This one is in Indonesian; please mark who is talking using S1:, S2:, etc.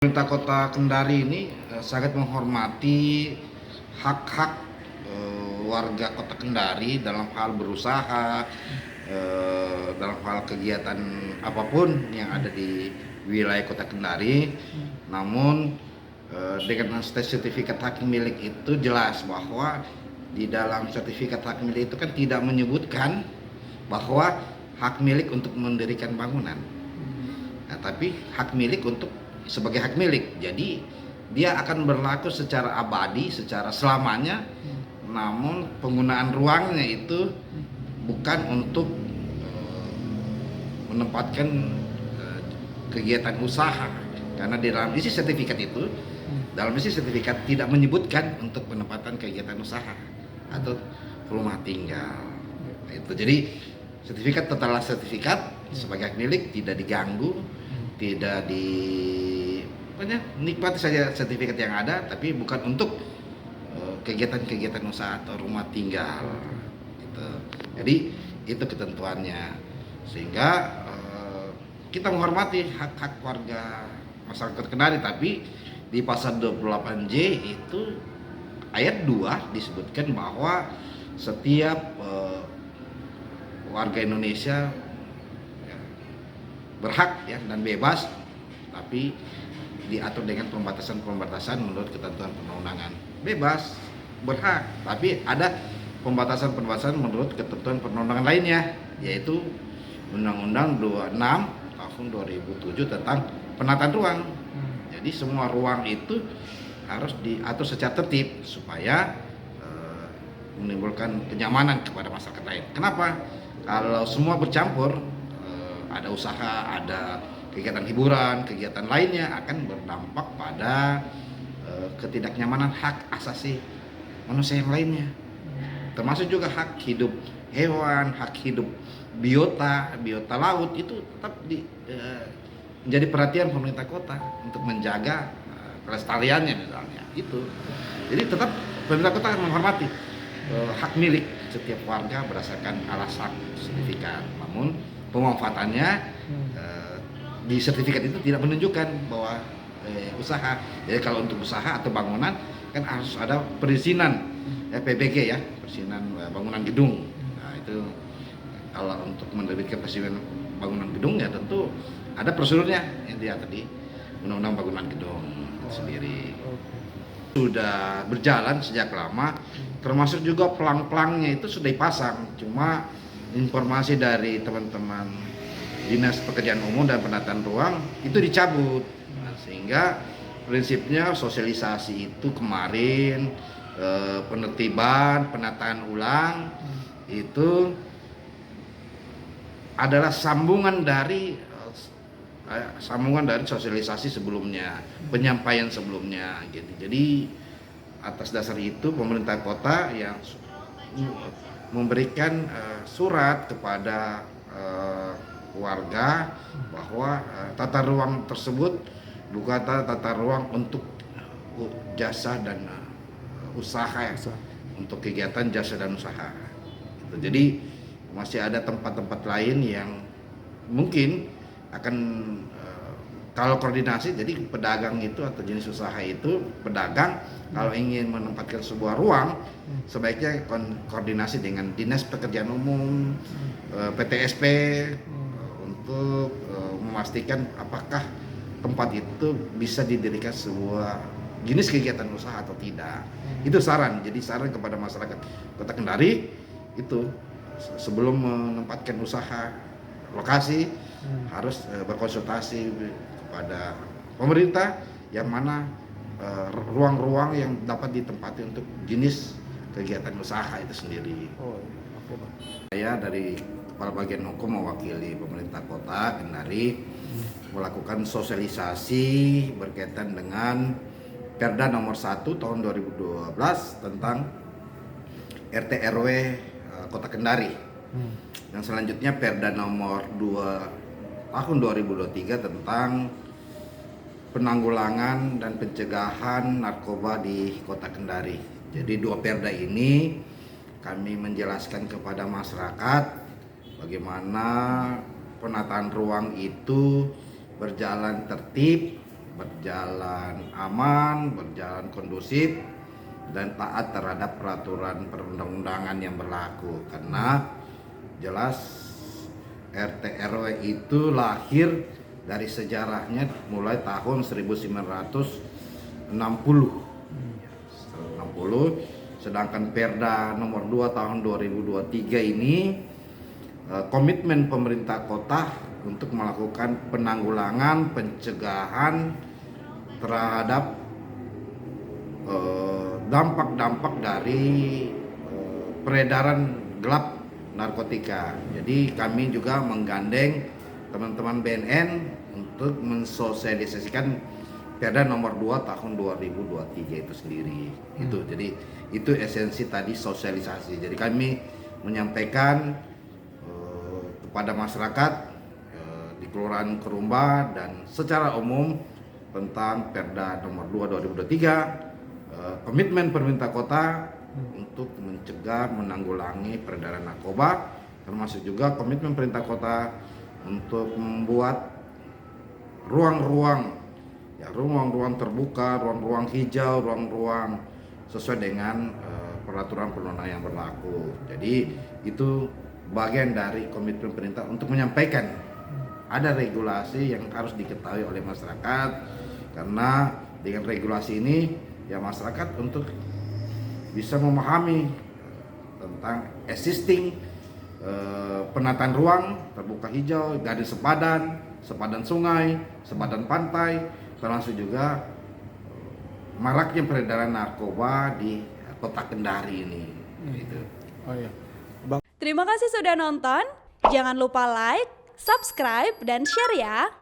S1: Pemerintah Kota Kendari ini sangat menghormati hak-hak warga Kota Kendari dalam hal berusaha, dalam hal kegiatan apapun yang ada di wilayah Kota Kendari. Namun dengan sertifikat hak milik itu jelas bahwa di dalam sertifikat hak milik itu kan tidak menyebutkan bahwa hak milik untuk mendirikan bangunan. Nah, tapi hak milik untuk sebagai hak milik, jadi dia akan berlaku secara abadi, secara selamanya. Namun penggunaan ruangnya itu bukan untuk menempatkan kegiatan usaha, karena di dalam isi sertifikat itu, dalam isi sertifikat tidak menyebutkan untuk penempatan kegiatan usaha atau rumah tinggal. Itu jadi sertifikat tetaplah sertifikat sebagai hak milik, tidak diganggu, tidak nikmati saja sertifikat yang ada, tapi bukan untuk kegiatan-kegiatan usaha atau rumah tinggal gitu. Jadi itu ketentuannya, sehingga kita menghormati hak-hak warga masyarakat Kendari. Tapi di pasal 28J itu ayat 2 disebutkan bahwa setiap warga Indonesia berhak dan bebas, tapi diatur dengan pembatasan-pembatasan menurut ketentuan perundang-undangan. Bebas, berhak, tapi ada pembatasan-pembatasan menurut ketentuan perundang-undangan lainnya, yaitu Undang-Undang 26 tahun 2007 tentang penataan ruang. Jadi semua ruang itu harus diatur secara tertib supaya menimbulkan kenyamanan kepada masyarakat lain. Kenapa? Kalau semua bercampur, ada usaha, ada kegiatan hiburan, kegiatan lainnya, akan berdampak pada ketidaknyamanan hak asasi manusia yang lainnya, termasuk juga hak hidup hewan, hak hidup biota laut. Itu tetap menjadi perhatian pemerintah kota untuk menjaga kelestariannya misalnya. Itu jadi tetap pemerintah kota menghormati hak milik setiap warga berdasarkan alasan sertifikat. Namun pemanfaatannya di sertifikat itu tidak menunjukkan bahwa usaha. Jadi kalau untuk usaha atau bangunan kan harus ada perizinan PBG, perizinan bangunan gedung. Nah, itu kalau untuk menerbitkan perizinan bangunan gedung ya tentu ada prosedurnya yang diatur di Undang-Undang Bangunan Gedung itu sendiri. Sudah berjalan sejak lama, termasuk juga pelang-pelangnya itu sudah dipasang. Cuma informasi dari teman-teman Dinas Pekerjaan Umum dan Penataan Ruang itu dicabut. Nah, sehingga prinsipnya sosialisasi itu kemarin, penertiban, penataan ulang itu adalah sambungan dari sosialisasi sebelumnya, penyampaian sebelumnya gitu. Jadi atas dasar itu pemerintah kota yang memberikan surat kepada warga bahwa tata ruang tersebut bukan tata ruang untuk jasa dan usaha, untuk kegiatan jasa dan usaha. Jadi masih ada tempat-tempat lain yang mungkin akan kalau koordinasi, jadi pedagang itu atau jenis usaha itu, pedagang kalau ingin menempatkan sebuah ruang sebaiknya koordinasi dengan Dinas Pekerjaan Umum, PTSP, untuk memastikan apakah tempat itu bisa didirikan sebuah jenis kegiatan usaha atau tidak. Itu saran. Jadi saran kepada masyarakat Kota Kendari itu sebelum menempatkan usaha lokasi harus berkonsultasi kepada pemerintah yang mana ruang-ruang yang dapat ditempati untuk jenis kegiatan usaha itu sendiri. Saya dari Kepala Bagian Hukum mewakili pemerintah Kota Kendari melakukan sosialisasi berkaitan dengan Perda nomor 1 tahun 2012 tentang RT RW Kota Kendari. Dan selanjutnya Perda nomor 2 tahun 2023 tentang penanggulangan dan pencegahan narkoba di Kota Kendari. Jadi dua perda ini kami menjelaskan kepada masyarakat bagaimana penataan ruang itu berjalan tertib, berjalan aman, berjalan kondusif, dan taat terhadap peraturan perundang-undangan yang berlaku. Karena jelas RT RW itu lahir dari sejarahnya mulai tahun 1960. Sedangkan Perda nomor 2 tahun 2023 ini komitmen pemerintah kota untuk melakukan penanggulangan, pencegahan terhadap dampak-dampak dari peredaran gelap narkotika. Jadi kami juga menggandeng teman-teman BNN untuk mensosialisasikan Perda nomor 2 tahun 2023 itu sendiri. Jadi itu esensi tadi sosialisasi. Jadi kami menyampaikan kepada masyarakat di Kelurahan Kerumba dan secara umum tentang Perda nomor 2 2023, komitmen pemerintah kota untuk mencegah, menanggulangi peredaran narkoba, termasuk juga komitmen pemerintah kota untuk membuat ruang-ruang terbuka, ruang-ruang hijau, ruang-ruang sesuai dengan peraturan perundang-undangan yang berlaku. Jadi itu bagian dari komitmen pemerintah untuk menyampaikan ada regulasi yang harus diketahui oleh masyarakat, karena dengan regulasi ini ya masyarakat untuk bisa memahami tentang existing penataan ruang terbuka hijau, garis sepadan sungai, sepadan pantai, termasuk juga maraknya peredaran narkoba di kota Kendari ini. Gitu.
S2: Oh iya.
S3: Terima kasih sudah nonton. Jangan lupa like, subscribe, dan share ya.